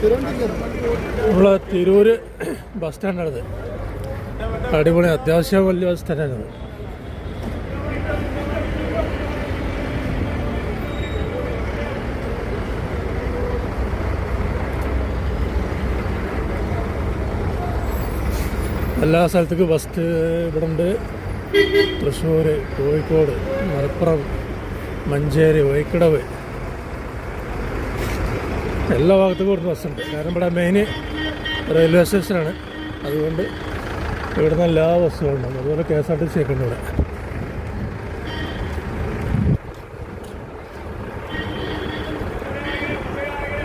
നമ്മളെ തിരൂർ ബസ് സ്റ്റാൻഡാണത്. അടിപൊളി അത്യാവശ്യം വലിയ ബസ് സ്റ്റാൻഡാണത്. എല്ലാ സ്ഥലത്തേക്കും ബസ് ഇവിടെ ഉണ്ട്. തൃശ്ശൂർ, കോഴിക്കോട്, മലപ്പുറം, മഞ്ചേരി, വൈക്കടവ് എല്ലാ ഭാഗത്തേക്കും ഇവിടുന്ന് ബസ്സുണ്ട്. കാരണം ഇവിടെ മെയിൻ റെയിൽവേ സ്റ്റേഷനാണ്. അതുകൊണ്ട് ഇവിടുന്ന് എല്ലാ ബസ്സുകളും ഉണ്ടാകും. അതുപോലെ KSRTC ഒക്കെ ഉണ്ട് ഇവിടെ.